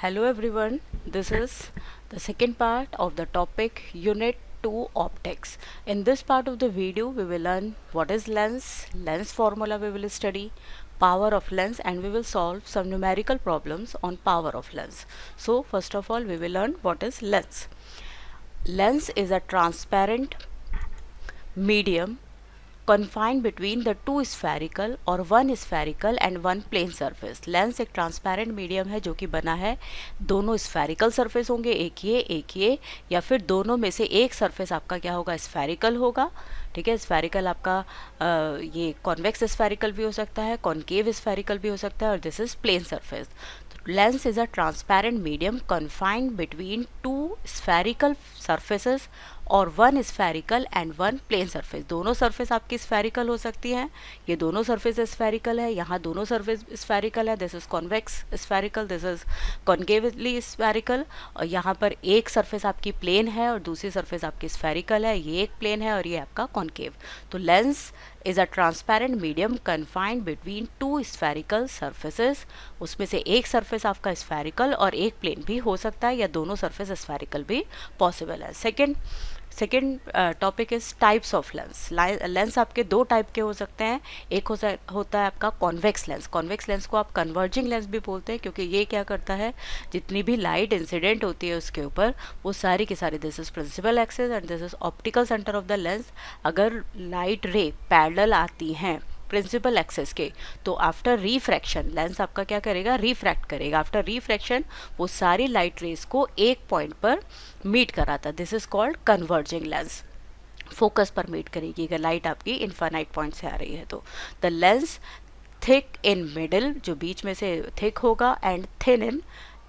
Hello everyone, this is the second part of the topic Unit 2 Optics. In this part of the video, we will learn what is lens formula we will study, power of lens, and we will solve some numerical problems on power of lens. So first of all, we will learn what is lens. Lens is a transparent medium confined between the two spherical और one spherical and one plane surface. Lens एक transparent medium है जो कि बना है, दोनों spherical surface होंगे, एक ये या फिर दोनों में से एक सरफेस आपका क्या होगा, स्फेरिकल होगा. ठीक है, स्फेरिकल आपका ये कॉन्वेक्स स्फेरिकल भी हो सकता है, कॉन्केव स्फेरिकल भी हो सकता है, और this is plane surface. Lens is a transparent medium confined between two spherical surfaces और one spherical and one plane surface. दोनों सरफेस आपकी स्फेरिकल हो सकती हैं, ये दोनों सरफेस स्फेरिकल है, यहाँ दोनों सरफेस स्फेरिकल है, this is convex spherical, this is concavely spherical, और यहाँ पर एक सरफेस आपकी प्लेन है और दूसरी सरफेस आपकी स्फेरिकल है, ये एक प्लेन है और ये आपका कॉन्केव. तो lens is a transparent medium confined between two spherical surfaces. उसमें से एक सरफेस आपका स्फेरिकल और एक प्लेन भी हो सकता है, या दोनों सरफेस स्फेरिकल भी पॉसिबल है. Second topic is types of lens. Lens आपके दो टाइप के हो सकते हैं. एक होता है आपका कॉन्वेक्स लेंस. कॉन्वेक्स लेंस को आप कन्वर्जिंग लेंस भी बोलते हैं, क्योंकि ये क्या करता है, जितनी भी लाइट इंसिडेंट होती है उसके ऊपर, वो सारी की सारी, this is principal axis and this is optical centre of the lens. अगर लाइट रे पैरेलल आती हैं प्रिंसिपल एक्सेस के, तो आफ्टर रिफ्रैक्शन लेंस आपका क्या करेगा, रिफ्रैक्ट करेगा. आफ्टर रिफ्रैक्शन वो सारी लाइट रेस को एक पॉइंट पर मीट कराता है. This is called converging lens. Focus पर मीट करेगी अगर लाइट आपकी इन्फानाइट पॉइंट से आ रही है तो. The lens thick in middle, जो बीच में से थिक होगा, and thin in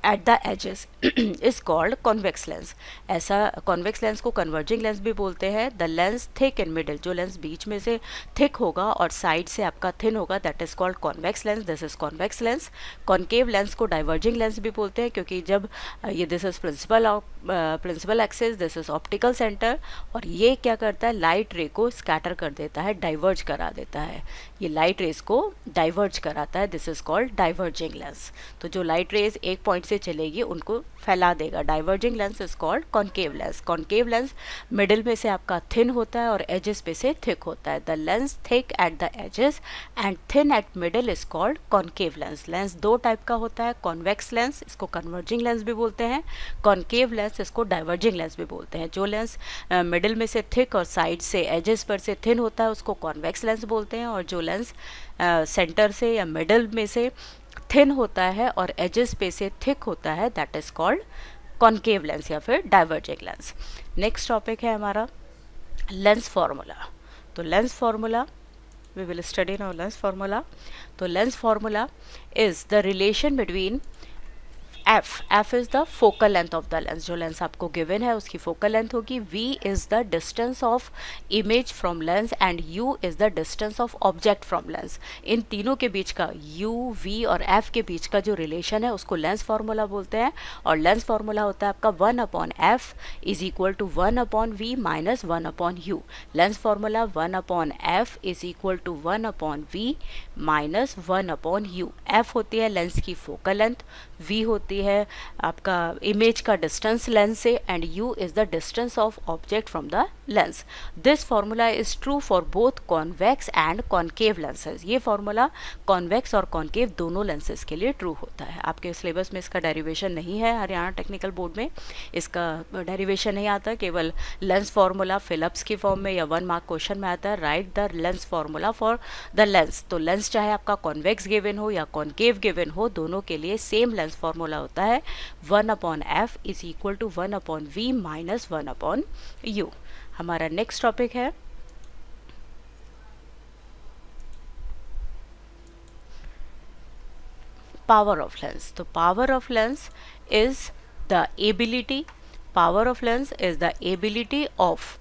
at the edges is called convex lens. ऐसा कॉन्वेक्स लेंस को कन्वर्जिंग लेंस भी बोलते हैं. The lens thick in middle, जो लेंस बीच में से थिक होगा और साइड से आपका थिन होगा, that is called convex lens. This is convex lens. Concave lens को डाइवर्जिंग लेंस भी बोलते हैं, क्योंकि जब ये this is principal axis, this is optical centre, और ये क्या करता है, लाइट रे को स्कैटर कर देता है, डाइवर्ज करा देता है. ये लाइट रेस को डाइवर्ज कराता है, this is called diverging lens. तो जो लाइट रेस एक पॉइंट से चलेगी उनको फैला देगा. Diverging lens is called concave lens. Concave lens middle में से आपका थिन होता है और एजेस पे से थिक होता है. The lens thick at the edges and thin at middle is called concave lens. Lens दो टाइप का होता है. कॉन्वेक्स लेंस, इसको कन्वर्जिंग लेंस भी बोलते हैं. कॉन्केव लेंस, इसको डाइवर्जिंग लेंस भी बोलते हैं. जो लेंस मिडिल में से थिक और साइड से एजेस पर से थिन होता है उसको कॉन्वेक्स लेंस बोलते हैं, और जो लेंस सेंटर से या मिडिल में से थिन होता है और एजेस पे से थिक होता है, that is called concave lens या फिर डाइवर्जिंग लेंस. नेक्स्ट टॉपिक है हमारा लेंस फार्मूला. तो lens formula we will study now lens formula. तो lens formula is the relation between F is the focal length of the lens. जो lens आपको given है उसकी फोकल लेंथ होगी. V is the distance of image from lens and U is the distance of object from lens. इन तीनों के बीच का, U, V और F के बीच का जो रिलेशन है उसको लेंस फार्मूला बोलते हैं. और लेंस फार्मूला होता है आपका 1/f is equal to 1/v minus 1/u. Lens formula 1/f is equal to 1/v minus 1/u. F होती है लेंस की फोकल लेंथ, V होती है आपका इमेज का डिस्टेंस लेंस से, and U is the distance of object from the lens. This formula is true for both convex and concave lenses. ये formula convex और कॉन्केव दोनों लेंसेज के लिए ट्रू होता है. आपके सिलेबस में इसका डेरिवेशन नहीं है. हरियाणा टेक्निकल बोर्ड में इसका डेरिवेशन नहीं आता. केवल लेंस फार्मूला फिलअप्स की फॉर्म में या 1 मार्क क्वेश्चन में आता है, right the lens formula for the lens. तो लेंस चाहे आपका कॉन्वेक्स गिवन हो या कॉन्केव गिवन हो, दोनों के लिए सेम लेंस फार्मूला होता है. 1/f is equal to 1/v minus 1/u. हमारा नेक्स्ट टॉपिक है पावर ऑफ लेंस. तो power of lens is the ability of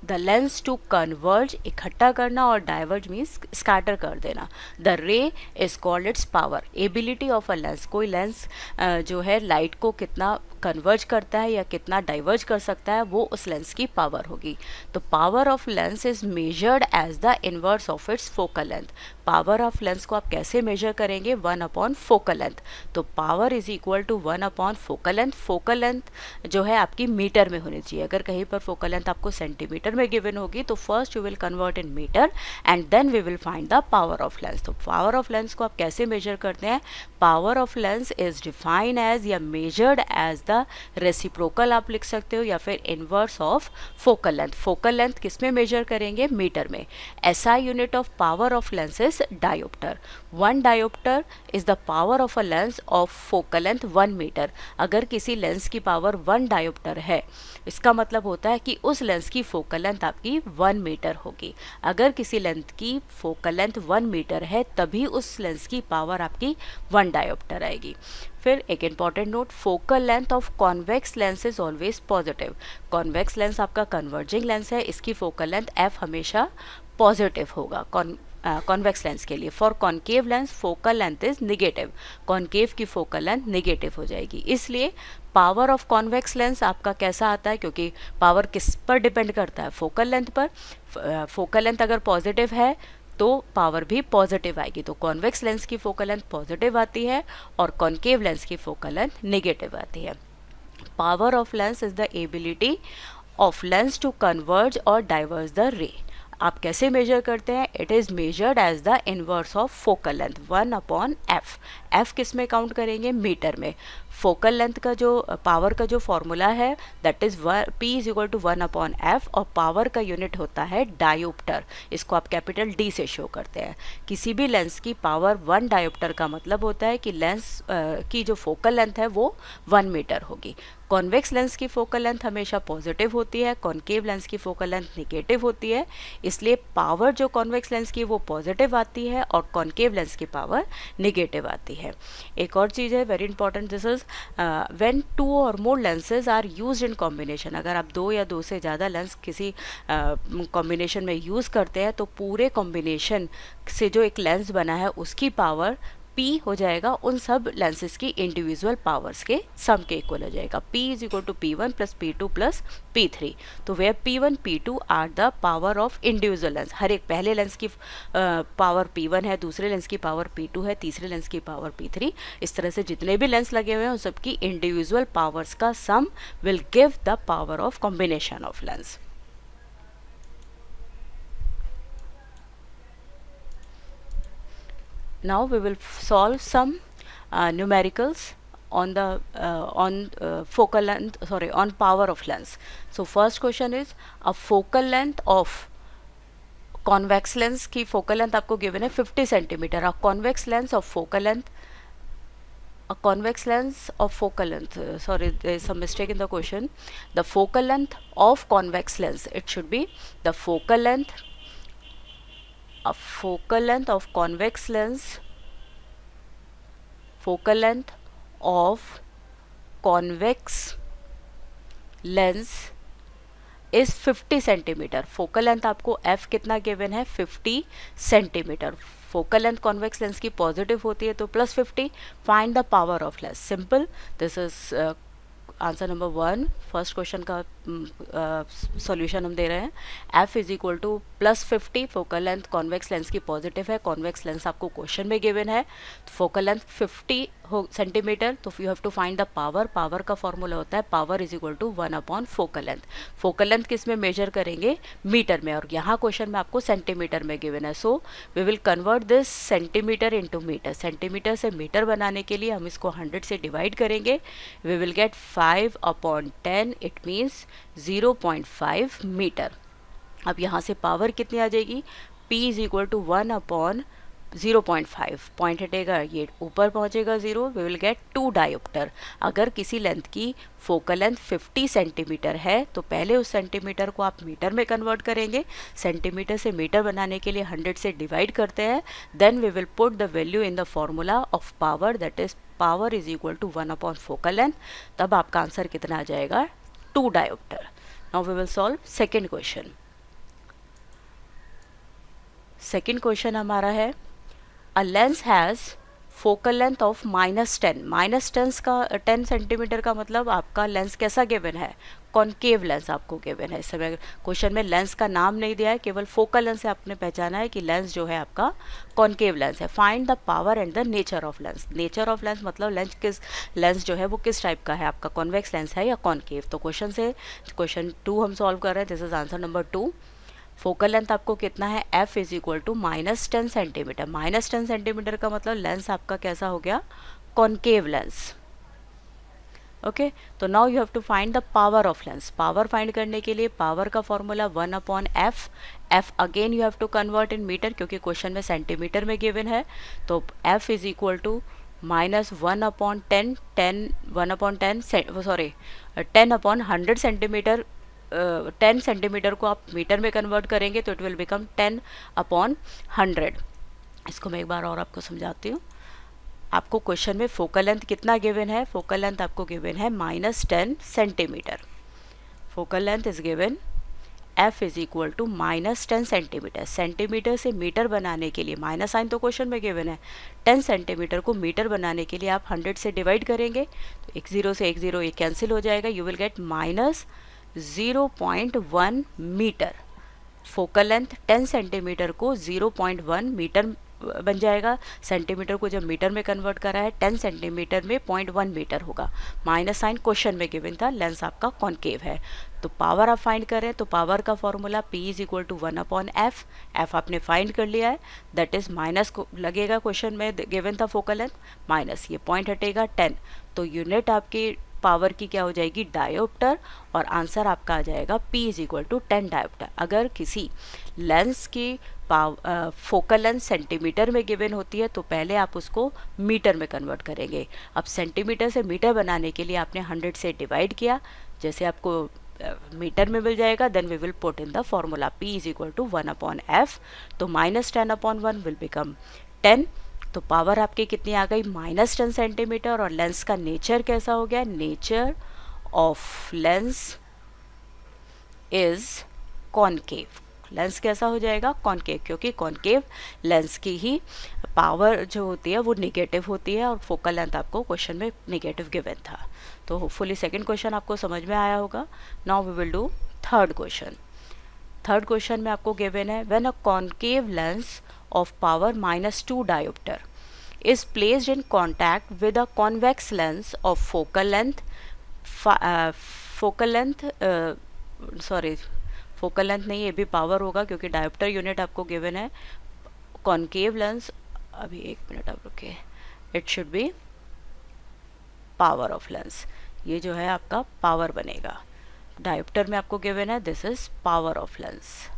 the lens to converge, इकट्ठा करना, और डाइवर्ज मीन्स स्कैटर कर देना. द रे is called its power. Ability of a lens, कोई लेंस जो है लाइट को कितना कन्वर्ज करता है या कितना डाइवर्ज कर सकता है, वो उस लेंस की पावर होगी। तो power of lens is measured as the inverse of its focal length. Power of lens को आप कैसे मेजर करेंगे? 1 फोकल लेंथ। तो power is equal to 1 focal length. Focal length जो है आपकी मीटर में होनी चाहिए। अगर कहीं पर फोकल लेंथ आपको सेंटीमीटर में गिवन होगी तो first you will convert in metre and then we will find the power of lens. तो पावर ऑफ लेंस को आप कैसे मेजर करते हैं? Power of lens is defined as या मेजर्ड एज द रेसिप्रोकल आप लिख सकते हो या फिर inverse of focal length. Focal length किस में मेजर करेंगे? मीटर में। SI unit of power of lens is dioptre. 1 dioptre is the power of a lens of focal length 1 metre. अगर किसी लेंस की पावर 1 डायोप्टर है, इसका मतलब होता है कि उस लेंस की फोकल लेंथ आपकी 1 मीटर होगी। अगर किसी लेंथ की फोकल लेंथ 1 मीटर है तभी उस लेंस की पावर आपकी 1 डायोप्टर आएगी। फिर एक important note, focal length of convex lens is always positive. Convex lens आपका कन्वर्जिंग लेंस है, इसकी फोकल लेंथ f हमेशा पॉजिटिव होगा कॉन्वेक्स लेंस के लिए। For concave lens focal length is negative. Concave की फोकल लेंथ निगेटिव हो जाएगी। इसलिए पावर ऑफ कॉन्वेक्स लेंस आपका कैसा आता है? क्योंकि पावर किस पर डिपेंड करता है? फोकल लेंथ पर। फोकल लेंथ अगर पॉजिटिव है तो पावर भी पॉजिटिव आएगी। तो कॉन्वेक्स लेंस की फोकल लेंथ पॉजिटिव आती है और कॉन्केव लेंस की फोकल लेंथ नेगेटिव आती है। Power of lens is the ability of lens to converge और डाइवर्ज द रे। आप कैसे मेजर करते हैं? It is measured as the inverse of focal length 1/f। f किस में काउंट करेंगे? मीटर में। फोकल लेंथ का जो पावर का जो फॉर्मूला है that is p is equal to 1/f और पावर का यूनिट होता है डायोप्टर। इसको आप कैपिटल D से शो करते हैं। किसी भी लेंस की पावर 1 डायोप्टर का मतलब होता है कि लेंस की जो फोकल लेंथ है वो 1 मीटर होगी। कॉन्वेक्स लेंस की फोकल लेंथ हमेशा पॉजिटिव होती है, कॉन्केव लेंस की फोकल लेंथ नेगेटिव होती है। इसलिए पावर जो कॉन्वेक्स लेंस की वो पॉजिटिव आती है और कॉन्केव लेंस की पावर नेगेटिव आती है। एक और चीज़ है very important, this is when 2 और more lenses are used in combination. अगर आप 2 या 2 से ज़्यादा लेंस किसी कॉम्बिनेशन में यूज़ करते हैं तो पूरे कॉम्बिनेशन से जो एक लेंस बना है उसकी पावर P हो जाएगा उन सब लेंसेज की इंडिविजुअल पावर्स के सम के इक्वल हो जाएगा। P is equal to P1 plus P2 plus P3। तो वे P1 P2 are the power of individual lens. हर एक पहले लेंस की पावर P1 है, दूसरे लेंस की पावर P2 है, तीसरे लेंस की पावर P3। इस तरह से जितने भी लेंस लगे हुए हैं उन सबकी इंडिविजुअल पावर्स का sum will give the power of combination of lens. Now we will solve some numericals on the focal length, on power of lens. So first question is a focal length of convex lens की focal length आपको given है 50 centimeter. A convex lens of focal length, a convex lens of focal length, sorry there is some mistake in the question. The focal length of convex lens, it should be the focal length, a focal length of convex lens, focal length of convex lens is 50 centimetre. Focal length आपको f कितना given है? 50 centimetre. Focal length convex lens की positive होती है तो plus 50। Find the power of lens. Simple, this is answer number 1 first question का solution हम दे रहे हैं। f is equal two plus 50। Focal length convex lens की पॉजिटिव है, कॉन्वेक्स लेंस आपको क्वेश्चन में गिवन है। फोकल लेंथ 50 सेंटीमीटर, तो you have to find the power. Power का फॉर्मूला होता है power is equal to 1 focal length. Focal length किस में मेजर करेंगे? मीटर में, और यहाँ क्वेश्चन में आपको सेंटीमीटर में गिवन है। So we will convert this centimetre into metre. Centimetre से मीटर बनाने के लिए हम इसको 100 से डिवाइड करेंगे। We will get 5/10, it means 0.5 metre. अब यहाँ से पावर कितनी आ जाएगी? P is equal to 1/0.5। Point हटेगा, ये ऊपर पहुँचेगा 0। We will get 2 dioptre. अगर किसी लेंथ की फोकल लेंथ 50 सेंटीमीटर है तो पहले उस सेंटीमीटर को आप मीटर में कन्वर्ट करेंगे। सेंटीमीटर से मीटर बनाने के लिए 100 से डिवाइड करते हैं। Then we will put the value in the formula of power, that is power is equal to 1 focal length. तब आपका आंसर कितना आ जाएगा? 2 dioptre. Now we will solve second question. Second question हमारा है, a lens has focal length of -10, -10 का 10 centimetre का मतलब आपका लेंस कैसा गिवन है, कॉनकेव लेंस आपको गिवन है। इस समय क्वेश्चन में लेंस का नाम नहीं दिया है, केवल फोकल लेंस से आपने पहचाना है कि लेंस जो है आपका कॉनकेव लेंस है। Find the power and the nature of lens. Nature of lens मतलब लेंस जो है वो किस टाइप का है, आपका कॉन्वेक्स लेंस है या कॉनकेव। तो क्वेश्चन 2 हम सॉल्व कर रहे हैं। This is answer number 2। Focal length आपको कितना है, f is equal to -10 centimetre. -10 centimetre का मतलब लेंस आपका कैसा हो गया, कॉनकेव लेंस। ओके, तो now you have to find the power of lens. Power find करने के लिए पावर का formula 1/f। f again you have to convert in metre, क्योंकि क्वेश्चन में सेंटीमीटर में गिवन है। तो f is equal to -1/10, 10/100 centimetre. 10 centimetre को आप मीटर में कन्वर्ट करेंगे तो इट विल बिकम 10/100। इसको मैं एक बार और आपको समझाती हूँ। आपको क्वेश्चन में फोकल लेंथ कितना गिवन है, फोकल लेंथ आपको गिवन है -10 centimetre. Focal length is given, f is equal to -10 centimetre. Centimetre से मीटर बनाने के लिए माइनस साइन तो क्वेश्चन में गिवन है, 10 सेंटीमीटर को मीटर बनाने के लिए आप 100 से डिवाइड करेंगे तो एक 0 से एक 0 ये कैंसिल हो जाएगा, you will get -0.1 metre. Focal length 10 centimetre को 0.1 मीटर बन जाएगा। सेंटीमीटर को जब मीटर में कन्वर्ट करा है 10 सेंटीमीटर में 0.1 मीटर होगा। माइनस साइन क्वेश्चन में गिवन था, लेंस आपका कॉनकेव है। तो पावर आप फाइंड करें तो पावर का formula P is equal to 1/f। f आपने फाइंड कर लिया है, दैट इज माइनस लगेगा, क्वेश्चन में गिवन था फोकल लेंथ, माइनस ये पॉइंट हटेगा 10, तो यूनिट आपकी पावर की क्या हो जाएगी, डायोप्टर, और आंसर आपका आ जाएगा P is equal to 10 dioptre. अगर किसी लेंस की फोकल लेंथ सेंटीमीटर में गिवन होती है तो पहले आप उसको मीटर में कन्वर्ट करेंगे। अब सेंटीमीटर से मीटर बनाने के लिए आपने 100 से डिवाइड किया, जैसे आपको मीटर में मिल जाएगा, then we will put in the formula P is equal to 1/f। तो -10/1 विल बिकम 10। तो पावर आपकी कितनी आ गई, -10 सेंटीमीटर। और लेंस का नेचर कैसा हो गया, nature of lens is concave. Lens कैसा हो जाएगा, कॉनकेव, क्योंकि कॉनकेव लेंस की ही पावर जो होती है वो निगेटिव होती है, और फोकल लेंथ आपको क्वेश्चन में निगेटिव गिवन था। तो होपफुली सेकंड क्वेश्चन आपको समझ में आया होगा। Now we will do third question. Third question में आपको गिवन है, when a concave lens of power -2 diopter is placed in contact with a convex lens of focal length focal length नहीं, ये भी पावर होगा क्योंकि डायोप्टर यूनिट आपको given है। कॉनकेव लेंस, अभी एक मिनट आप रुकिए, it should be power of lens. ये जो है आपका पावर बनेगा, डायोप्टर में आपको गिवन है, this is power of lens.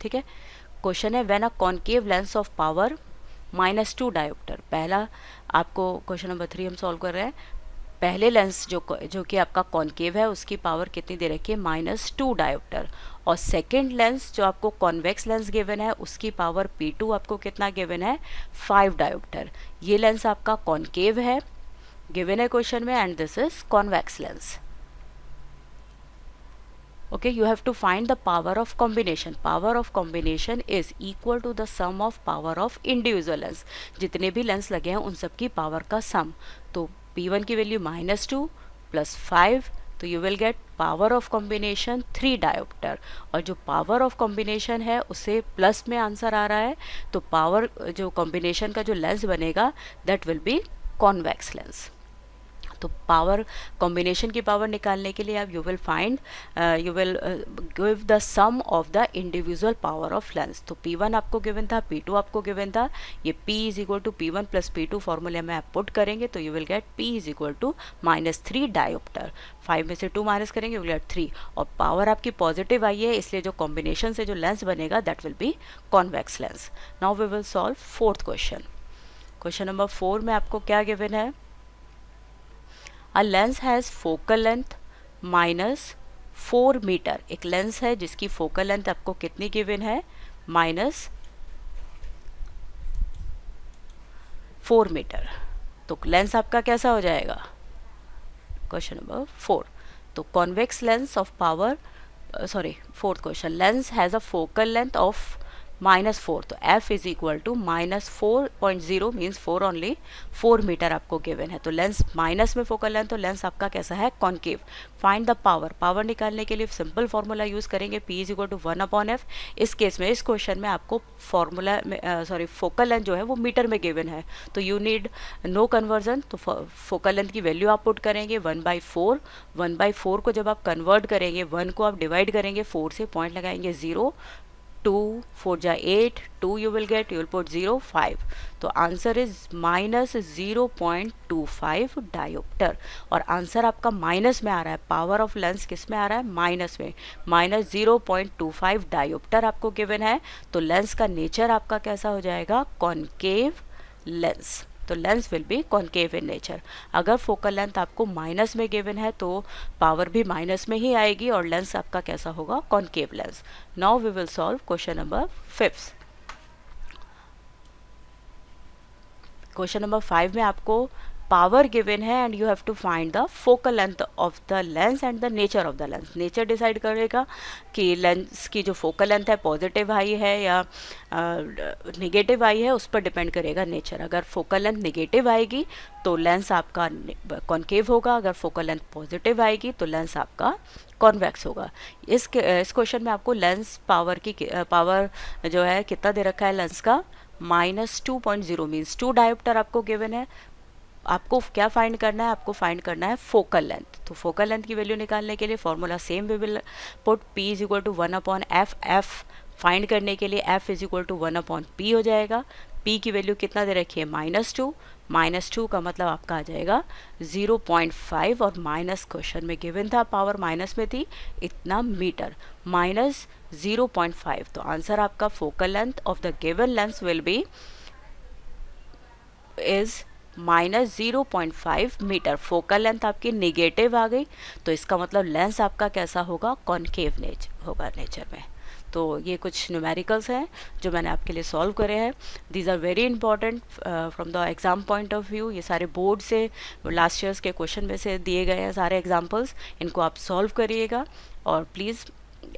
ठीक है, क्वेश्चन है when a concave lens of power -2 dioptre. पहला आपको क्वेश्चन नंबर 3 हम सॉल्व कर रहे हैं। पहले लेंस जो कि आपका कॉनकेव है उसकी पावर कितनी दे रखी है, -2 डायोप्टर। और सेकंड लेंस जो आपको कॉन्वेक्स लेंस गिवन है उसकी पावर P2 आपको कितना गिवन है, 5 डायोप्टर। ये लेंस आपका कॉनकेव है, गिवन है क्वेश्चन में, and this is convex lens. Okay, you have to find the power of combination. Power of combination is equal to the sum of power of individual lens. जितने भी lens लगे हैं उन सब की पावर का सम। तो P1 की वैल्यू -2 + 5, तो you will get power of combination 3 dioptre. और जो पावर ऑफ कॉम्बिनेशन है उससे प्लस में आंसर आ रहा है, तो पावर जो कॉम्बिनेशन का जो लेंस बनेगा that will be convex lens. तो पावर कॉम्बिनेशन की पावर निकालने के लिए आप you will give the sum of the individual power of lens. तो P1 आपको गिवन था, P2 आपको गिवन था, ये P is equal to P1 + P2 फॉर्मूले में आप पुट करेंगे तो you will get P is equal to -3 dioptre. 5 में से 2 माइनस करेंगे, यू विल गेट 3। और पावर आपकी पॉजिटिव आई है, इसलिए जो कॉम्बिनेशन से जो लेंस बनेगा that will be convex lens. Now we will solve fourth question. Question number 4 में आपको क्या गिवन है, A lens has focal length -4 metre. एक लेंस है जिसकी फोकल लेंथ आपको कितनी गिवन है, -4 मीटर। तो लेंस आपका कैसा हो जाएगा, क्वेश्चन नंबर 4। तो convex lens of power, fourth question, lens has a focal length of -4, तो f is equal to -4.0 means 4 only, 4 metre आपको गिवन है। तो लेंस माइनस में फोकल लेंथ, तो लेंस आपका कैसा है, concave. Find the power, power निकालने के लिए सिंपल फॉर्मूला यूज करेंगे, p is equal to 1/f। इस केस में, इस क्वेश्चन में आपको फॉर्मूला में फोकल लेंथ जो है वो मीटर में गिवन है, तो यू नीड नो कन्वर्जन। तो फोकल लेंथ की वैल्यू आप पुट करेंगे 1/4। 1/4 को जब आप कन्वर्ट करेंगे, 1 को आप डिवाइड करेंगे 4 से, पॉइंट लगाएंगे 0, 2 4 जा 8, 2 you will get, you will put 0 5, तो आंसर इज -0.25 डायोप्टर। और आंसर आपका माइनस में आ रहा है, पावर ऑफ लेंस किस में आ रहा है, माइनस में, -0.25 डायोप्टर आपको गिवन है। तो लेंस का नेचर आपका कैसा हो जाएगा, कॉनकेव लेंस। तो lens will B concave in nature. अगर फोकल लेंथ आपको माइनस में गिवन है तो पावर भी माइनस में ही आएगी और लेंस आपका कैसा होगा, concave lens. Now we will solve question number 5। Question number 5 में आपको पावर गिवन है and you have to find the focal length of the lens and the nature of the lens. Nature decide करेगा कि lens की जो focal length है positive आई है या नेगेटिव आई है, उस पर डिपेंड करेगा नेचर। अगर फोकल लेंथ नेगेटिव आएगी तो लेंस आपका कॉनकेव होगा, अगर फोकल लेंथ पॉजिटिव आएगी तो लेंस आपका कॉन्वेक्स होगा। इस क्वेश्चन में आपको लेंस पावर की पावर जो है कितना दे रखा है लेंस का, -2.0 मीन्स 2 डायोप्टर आपको गिवन है। आपको क्या फाइंड करना है, आपको फाइंड करना है फोकल लेंथ। तो फोकल लेंथ की वैल्यू निकालने के लिए formula same we will put, p is equal to 1/f। f find करने के लिए f is equal to 1/p हो जाएगा। p की वैल्यू कितना दे रखी है, -2। -2 का मतलब आपका आ जाएगा 0.5 और माइनस क्वेश्चन में गिवन था, पावर माइनस में थी, इतना मीटर, -0.5। तो आंसर आपका focal length of the given lens will be is -0.5 metre. Focal length आपकी नेगेटिव आ गई, तो इसका मतलब लेंस आपका कैसा होगा, कॉनकेव होगा नेचर में। तो ये कुछ न्यूमेरिकल्स हैं जो मैंने आपके लिए सॉल्व करे हैं। These are very important from the exam point of view. ये सारे बोर्ड से, लास्ट ईयर्स के क्वेश्चन में से दिए गए हैं सारे एग्जाम्पल्स, इनको आप सॉल्व करिएगा और please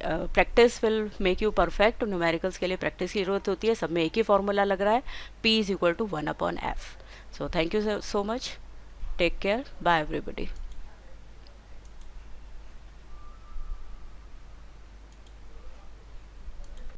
practice will make you perfect. Numericals के लिए प्रैक्टिस की जरूरत होती है, सब में एक ही फॉर्मूला लग रहा है, p is equal to 1/f। So thank you so much. Take care. Bye everybody.